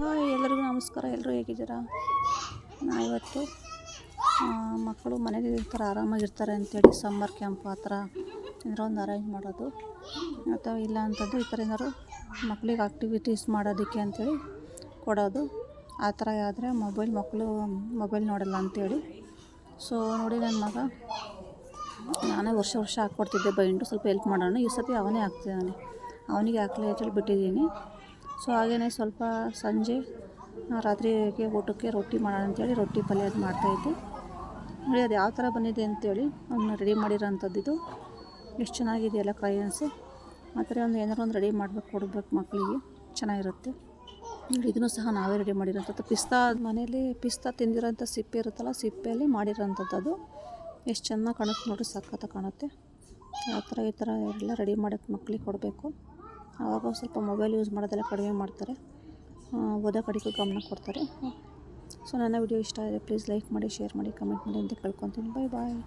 Hi ಎಲ್ಲರಿಗೂ ನಮಸ್ಕಾರ. ಎಲ್ಲರೂ ಹೇಗಿದ್ದೀರಾ? ಇವತ್ತು ಮಕ್ಕಳು ಮನೇಲಿ ಇರ್ತಾರೆ, ಆರಾಮಾಗಿರ್ತಾರೆ ಅಂತೇಳಿ ಸಮ್ಮರ್ ಕ್ಯಾಂಪ್ ಆ ಥರ ಏನಾರು ಒಂದು ಅರೇಂಜ್ ಮಾಡೋದು, ಅಥವಾ ಇಲ್ಲ ಅಂತಂದು ಈ ಥರ ಏನಾದ್ರು ಮಕ್ಕಳಿಗೆ ಆಕ್ಟಿವಿಟೀಸ್ ಮಾಡೋದಕ್ಕೆ ಅಂಥೇಳಿ ಕೊಡೋದು. ಆ ಥರ ಆದರೆ ಮಕ್ಕಳು ಮೊಬೈಲ್ ನೋಡಲ್ಲ ಅಂಥೇಳಿ. ಸೊ ನೋಡಿ, ನನ್ನ ಮಗ, ನಾನೇ ವರ್ಷ ಹಾಕ್ಕೊಡ್ತಿದ್ದೆ ಬೈಂಡು, ಸ್ವಲ್ಪ ಹೆಲ್ಪ್ ಮಾಡೋಣ. ಈ ಸತಿ ಅವನೇ ಹಾಕ್ತಿದ್ದಾನೆ, ಅವನಿಗೆ ಹಾಕ್ಲಿ ಅಂತೇಳಿ ಬಿಟ್ಟಿದ್ದೀನಿ. ಸೊ ಹಾಗೆಯೇ ಸ್ವಲ್ಪ ಸಂಜೆ ರಾತ್ರಿಗೆ ಊಟಕ್ಕೆ ರೊಟ್ಟಿ ಮಾಡೋಣ ಅಂತೇಳಿ ರೊಟ್ಟಿ ಪಲ್ಯ ಅದು ಮಾಡ್ತಾಯಿದ್ದೆ. ನೋಡಿ ಅದು ಯಾವ ಥರ ಬಂದಿದೆ ಅಂತೇಳಿ ಅವನ್ನ ರೆಡಿ ಮಾಡಿರೋಂಥದ್ದು. ಎಷ್ಟು ಚೆನ್ನಾಗಿದೆಯಲ್ಲ ಕ್ರಯನ್ಸು. ಆ ಥರ ಏನಾರು ಒಂದು ರೆಡಿ ಕೊಡಬೇಕು ಮಕ್ಕಳಿಗೆ, ಚೆನ್ನಾಗಿರುತ್ತೆ. ನೋಡಿ ಇದನ್ನು ಸಹ ನಾವೇ ರೆಡಿ ಮಾಡಿರೋಂಥದ್ದು. ಮನೇಲಿ ಪಿಸ್ತಾ ತಿಂದಿರೋಂಥ ಸಿಪ್ಪೆ ಇರುತ್ತಲ್ಲ, ಸಿಪ್ಪೆಯಲ್ಲಿ ಮಾಡಿರೋಂಥದ್ದು. ಅದು ಎಷ್ಟು ಚೆನ್ನಾಗಿ ಕಾಣುತ್ತೆ ನೋಡಿ, ಸಖತ್ತಾಗಿ ಕಾಣುತ್ತೆ. ಈ ಥರ ಎಲ್ಲ ರೆಡಿ ಮಾಡೋಕ್ಕೆ ಮಕ್ಕಳಿಗೆ ಕೊಡಬೇಕು. ಆವಾಗ ಸ್ವಲ್ಪ ಮೊಬೈಲ್ ಯೂಸ್ ಮಾಡೋದೆಲ್ಲ ಕಡಿಮೆ ಮಾಡ್ತಾರೆ, ಓದೋ ಕಡೆಗೂ ಗಮನ ಕೊಡ್ತಾರೆ. ಸೊ ನನ್ನ ವಿಡಿಯೋ ಇಷ್ಟ ಆದರೆ ಪ್ಲೀಸ್ ಲೈಕ್ ಮಾಡಿ, ಶೇರ್ ಮಾಡಿ, ಕಮೆಂಟ್ ಮಾಡಿ ಅಂತ ಕೇಳ್ಕೊತೀನಿ. ಬಾಯ್.